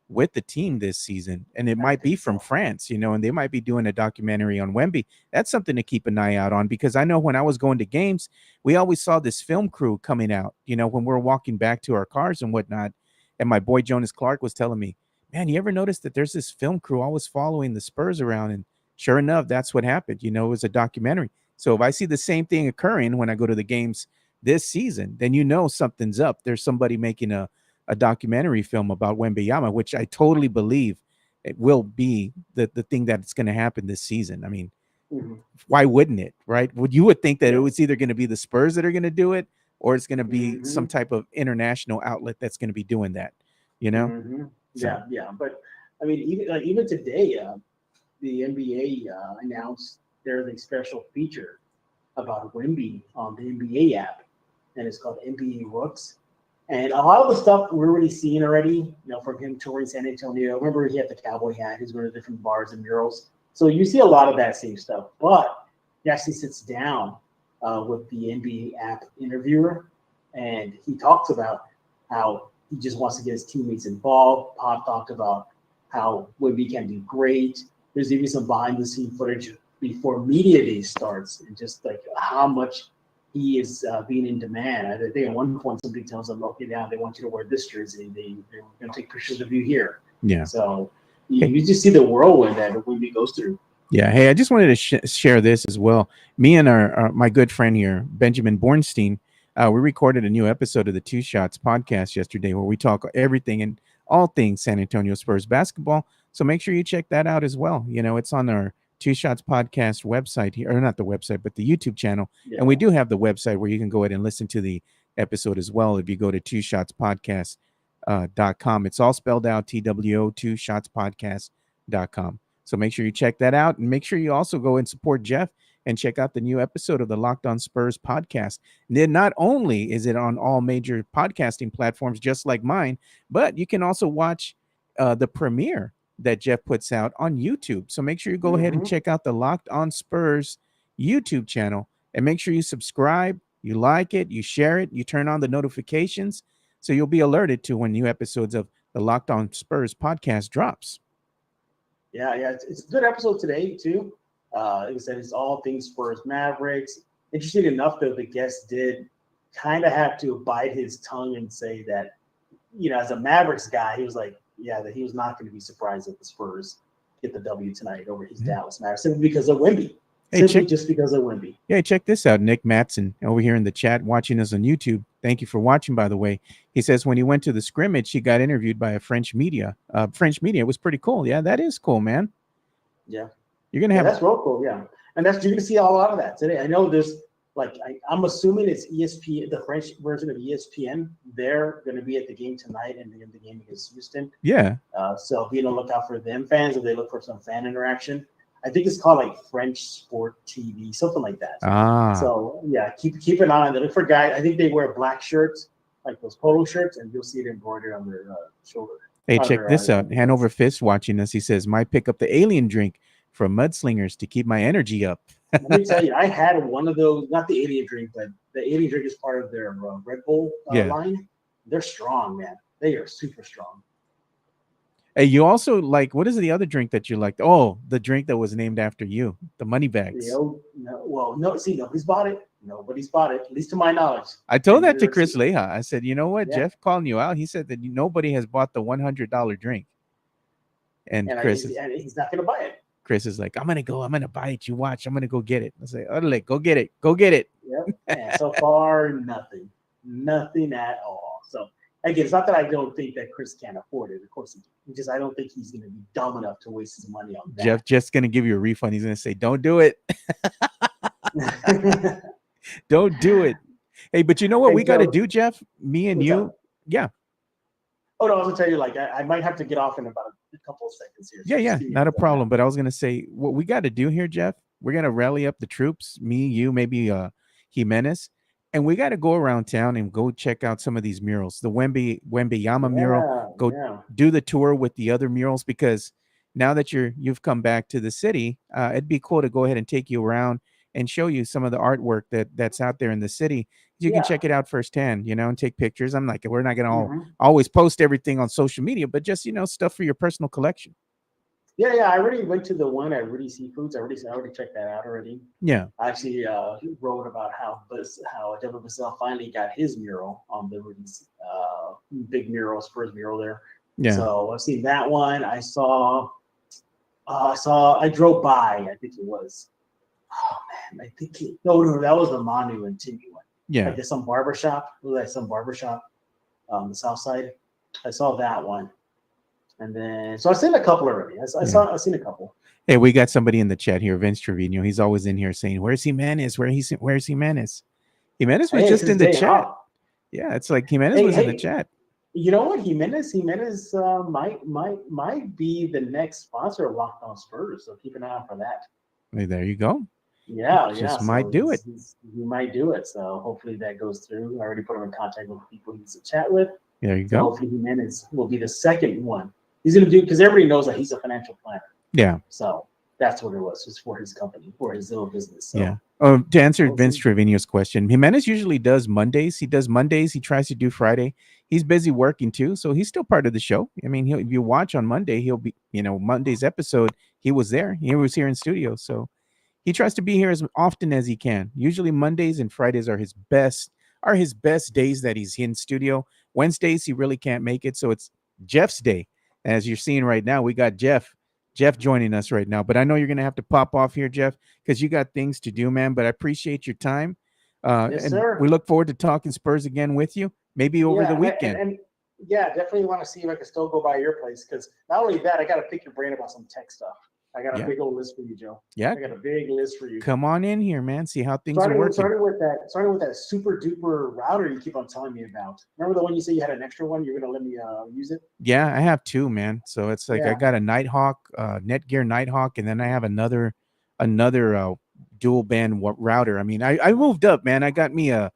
with the team this season, and it might be from France, and they might be doing a documentary on Wemby. That's something to keep an eye out on, because I know when I was going to games, we always saw this film crew coming out, when we're walking back to our cars and whatnot. And my boy Jonas Clark was telling me, man, you ever notice that there's this film crew always following the Spurs around? And sure enough, that's what happened. It was a documentary. So if I see the same thing occurring when I go to the games this season, then something's up. There's somebody making a documentary film about Wemby Era, which I totally believe it will be the thing that's going to happen this season. I mean, why wouldn't it, right? You would think that it was either going to be the Spurs that are going to do it, or it's going to be some type of international outlet that's going to be doing that, So. Yeah. But I mean, even today, the NBA announced there's a special feature about Wemby on the NBA app, and it's called NBA Rooks. And a lot of the stuff we're already seeing already, from him touring San Antonio. Remember, he had the cowboy hat. He's going to different bars and murals. So you see a lot of that same stuff. But he actually sits down with the NBA app interviewer, and he talks about how he just wants to get his teammates involved. Pop talked about how Wemby can do great. There's even some behind-the-scene footage before media day starts, and just like how much he is being in demand. I think at one point somebody tells him, okay, now they want you to wear this jersey. They're going to take pictures of you here. Yeah. So you just see the whirlwind that Wemby goes through. Yeah. Hey, I just wanted to share this as well. Me and my good friend here, Benjamin Bornstein, we recorded a new episode of the Two Shots podcast yesterday where we talk everything and all things San Antonio Spurs basketball. So make sure you check that out as well. It's on our Two Shots podcast website here, or not the website, but the YouTube channel. Yeah. And we do have the website where you can go ahead and listen to the episode as well. If you go to twoshotspodcast.com, it's all spelled out, TWO, twoshotspodcast.com. So make sure you check that out, and make sure you also go and support Jeff and check out the new episode of the Locked On Spurs podcast. And then not only is it on all major podcasting platforms, just like mine, but you can also watch the premiere that Jeff puts out on YouTube. So make sure you go ahead and check out the Locked On Spurs YouTube channel, and make sure you subscribe, you like it, you share it, you turn on the notifications so you'll be alerted to when new episodes of the Locked On Spurs podcast drops. Yeah, it's a good episode today too. Like I said, it's all things Spurs Mavericks. Interesting enough, though, the guest did kind of have to bite his tongue and say that, as a Mavericks guy, he was like, that he was not going to be surprised if the Spurs get the W tonight over his Dallas Mavericks, simply because of Wemby. Just because of Wemby. Yeah, check this out. Nick Matson over here in the chat watching us on YouTube Thank you for watching, by the way. He says when he went to the scrimmage, he got interviewed by a French media. It was pretty cool. Yeah, that is cool, man. Yeah. You're going to have. That's real cool. Yeah. And you're going to see a lot of that today. I know there's I'm assuming it's ESPN, the French version of ESPN. They're going to be at the game tonight and in the game against Houston. Yeah. So be on the lookout for them fans if they look for some fan interaction. I think it's called French Sport TV, something like that. So yeah, keep an eye on it. Look for guys. I think they wear black shirts, like those polo shirts, and you'll see it embroidered on their shoulder. Hey, check this out. Hanover Fist watching us. He says, "Might pick up the alien drink from Mudslingers to keep my energy up." Let me tell you, I had one of those. Not the alien drink, but the alien drink is part of their Red Bull line. They're strong, man. They are super strong. Hey, you also what is the other drink that you liked? Oh, the drink that was named after you, the money bags. See, nobody's bought it. Nobody's bought it, at least to my knowledge. I told that to Chris Leija. I said, you know what, Jeff calling you out. He said that nobody has bought the $100 drink. And Chris he's not going to buy it. Chris is like, I'm going to buy it. You watch. I'm going to go get it. I say, Orale, go get it. Go get it. Yep. And so far, nothing at all. So again, it's not that I don't think that Chris can't afford it. Of course he can. Just I don't think he's going to be dumb enough to waste his money on that. Jeff just going to give you a refund. He's going to say, don't do it. Don't do it. Hey, but you know what we got to do, Jeff? Me and you. Yeah. Oh, no, I was going to tell you, I might have to get off in about a couple of seconds here. So yeah, not a problem. But I was going to say, what we got to do here, Jeff, we're going to rally up the troops, me, you, maybe Jimenez, and we got to go around town and go check out some of these murals. The Wemby mural, do the tour with the other murals, because now that you've come back to the city, it'd be cool to go ahead and take you around and show you some of the artwork that's out there in the city. You can check it out firsthand, and take pictures. I'm like, we're not going to always post everything on social media, but just, stuff for your personal collection. Yeah. I already went to the one at Rudy Seafoods. I already checked that out already. Yeah. I actually wrote about how Devin Vassell finally got his mural on the Rudy's big mural, Spurs mural there. Yeah. So I've seen that one. I drove by, I think it was. Oh man, no, that was the Manu and Timmy one. Yeah. There's some barbershop. Some barbershop on the south side. I saw that one. And then, so I've seen a couple already. I've seen a couple. Hey, we got somebody in the chat here, Vince Trevino. He's always in here saying, "Where's Jimenez? Where's Jimenez?" Jimenez was just in the chat. Yeah, it's like Jimenez was in the chat. You know what, Jimenez might be the next sponsor of Locked On Spurs. So keep an eye out for that. Hey, there you go. Yeah, might do it. He might do it. So hopefully that goes through. I already put him in contact with people he needs to chat with. There you go. Hopefully Jimenez will be the second one. He's going to do, because everybody knows that he's a financial planner. Yeah. So that's what it was, just for his company, for his little business. So. Yeah. To answer Vince Trevino's question, Jimenez usually does Mondays. He does Mondays. He tries to do Friday. He's busy working too, so he's still part of the show. I mean, if you watch on Monday, he'll be, Monday's episode, he was there. He was here in studio. So he tries to be here as often as he can. Usually Mondays and Fridays are his best days that he's in studio. Wednesdays, he really can't make it. So it's Jeff's day. As you're seeing right now, we got Jeff joining us right now. But I know you're going to have to pop off here, Jeff, because you got things to do, man. But I appreciate your time. Yes, sir. We look forward to talking Spurs again with you, maybe over the weekend. And definitely want to see if I can still go by your place, because not only that, I got to pick your brain about some tech stuff. I got a big old list for you, Joe. Yeah. I got a big list for you. Come on in here, man. See how things are working. Starting with that super duper router you keep on telling me about. Remember the one you said you had an extra one? You're going to let me use it? Yeah, I have two, man. So it's like I got a Nighthawk, Netgear Nighthawk, and then I have another dual band router. I mean, I moved up, man. I got me an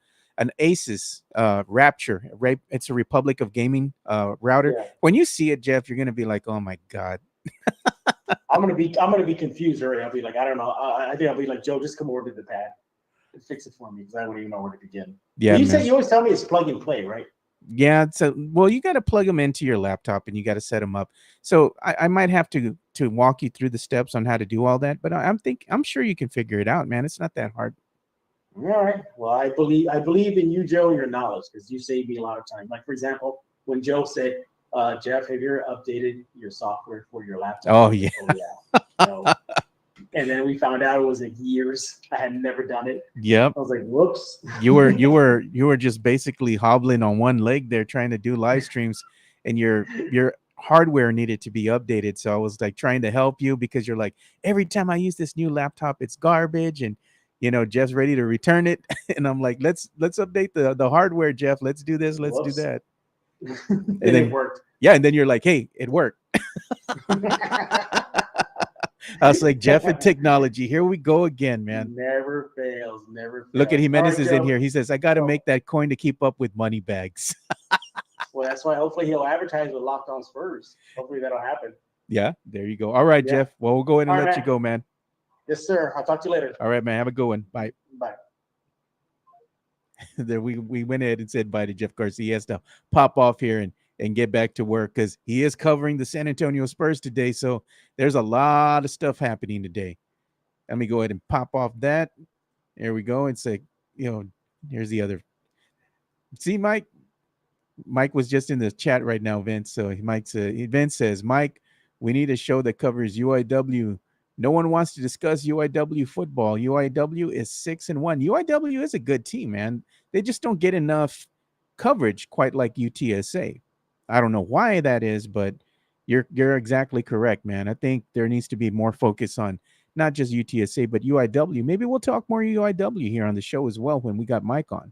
Asus Rapture. It's a Republic of Gaming router. Yeah. When you see it, Jeff, you're going to be like, oh my God. I'm gonna be confused already. I'll be like, I don't know. I think I'll be like, Joe, just come over to the pad and fix it for me, because I don't even know where to begin. Yeah, you always tell me it's plug and play, right? Yeah. So, well, you got to plug them into your laptop and you got to set them up. So I might have to walk you through the steps on how to do all that, but I'm sure you can figure it out, man. It's not that hard. All right. Well, I believe in you, Joe, and your knowledge, because you saved me a lot of time. Like, for example, when Joe said, Jeff, have you updated your software for your laptop? Oh, yeah. So, And then we found out it was like years. I had never done it. Yep. I was like, whoops. You were just basically hobbling on one leg there trying to do live streams, and your hardware needed to be updated. So I was like trying to help you because you're like, every time I use this new laptop, it's garbage, and Jeff's ready to return it. And I'm like, let's update the hardware, Jeff. Let's do this, let's do that. And then it worked. Yeah, and then you're like, hey, it worked. I was like, Jeff and technology, here we go again, man. Never fails, never fails. Look at Jimenez is in Joe. here. He says, I got to make that coin to keep up with money bags. Well, that's why hopefully he'll advertise with Locked On Spurs. Hopefully that'll happen. Yeah, there you go. All right, Jeff. Well, we'll go ahead and let you go, man. Yes, sir. I'll talk to you later. All right, man. Have a good one. Bye. Bye. There we went ahead and said bye to Jeff Garcia. He has to pop off here and get back to work because he is covering the San Antonio Spurs today. So there's a lot of stuff happening today. Let me go ahead and pop off that. There we go. And say, here's the other. See, Mike was just in the chat right now, Vince. So Vince says, Mike, we need a show that covers UIW. No one wants to discuss UIW football. UIW is 6-1. UIW is a good team, man. They just don't get enough coverage quite like UTSA. I don't know why that is, but you're exactly correct, man. I think there needs to be more focus on not just UTSA, but UIW. Maybe we'll talk more UIW here on the show as well when we got Mike on.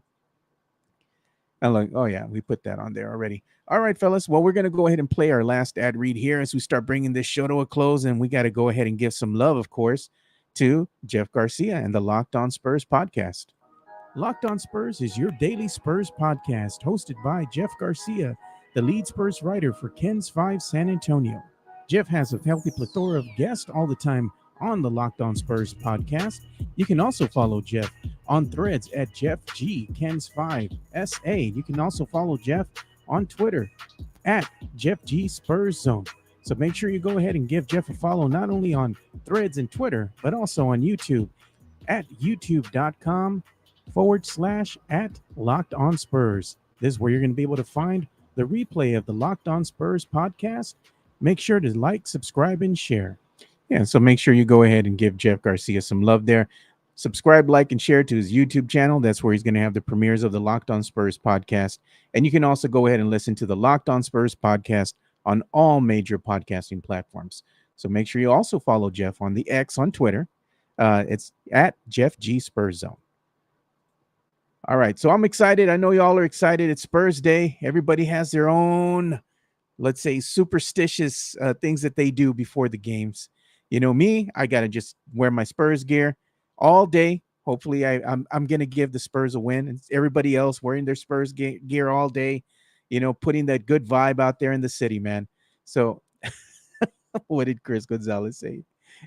I'm like, oh, yeah, we put that on there already. All right, fellas. Well, we're going to go ahead and play our last ad read here as we start bringing this show to a close. And we got to go ahead and give some love, of course, to Jeff Garcia and the Locked On Spurs podcast. Locked On Spurs is your daily Spurs podcast hosted by Jeff Garcia, the lead Spurs writer for Ken's 5 San Antonio. Jeff has a healthy plethora of guests all the time on the Locked On Spurs podcast. You can also follow Jeff on threads at Jeff G Ken's 5 SA. You can also follow Jeff on Twitter at Jeff G Spurs Zone. So make sure you go ahead and give Jeff a follow not only on threads and Twitter, but also on YouTube at youtube.com/@Locked On Spurs. This is where you're going to be able to find the replay of the Locked On Spurs podcast. Make sure to like, subscribe, and share. Yeah, so make sure you go ahead and give Jeff Garcia some love there. Subscribe, like, and share to his YouTube channel. That's where he's going to have the premieres of the Locked On Spurs podcast. And you can also go ahead and listen to the Locked On Spurs podcast on all major podcasting platforms. So make sure you also follow Jeff on the X on Twitter. It's at Jeff G Spurs Zone. All right, so I'm excited. I know y'all are excited. It's Spurs Day. Everybody has their own, let's say, superstitious things that they do before the games. Me, I got to just wear my Spurs gear all day. Hopefully, I'm going to give the Spurs a win. And everybody else wearing their Spurs gear all day, putting that good vibe out there in the city, man. So what did Chris Gonzalez say?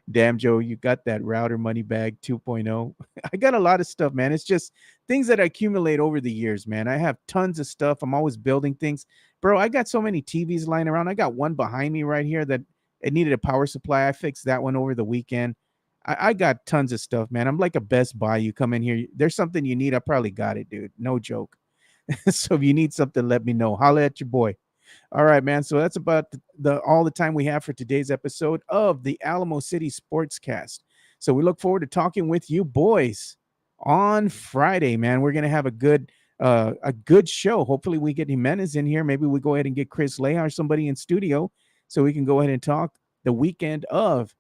Damn, Joe, you got that router money bag 2.0. I got a lot of stuff, man. It's just things that I accumulate over the years, man. I have tons of stuff. I'm always building things. Bro, I got so many TVs lying around. I got one behind me right here that it needed a power supply. I fixed that one over the weekend. I got tons of stuff, man. I'm like a Best Buy. You come in here, there's something you need. I probably got it, dude. No joke. So if you need something, let me know. Holla at your boy. All right, man. So that's about all the time we have for today's episode of the Alamo City Sportscast. So we look forward to talking with you boys on Friday, man. We're gonna have a good show. Hopefully we get Jimenez in here. Maybe we go ahead and get Chris Leija or somebody in studio so we can go ahead and talk the weekend of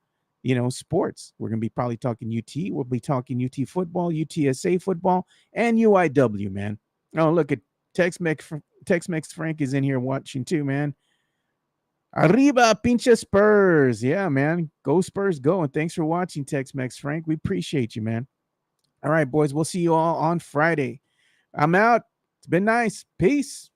sports. We're going to be probably talking UT. We'll be talking UT football, UTSA football, and UIW, man. Oh, look at Tex-Mex Frank is in here watching too, man. Arriba, pinche Spurs. Yeah, man. Go Spurs, go. And thanks for watching, Tex-Mex Frank. We appreciate you, man. All right, boys. We'll see you all on Friday. I'm out. It's been nice. Peace.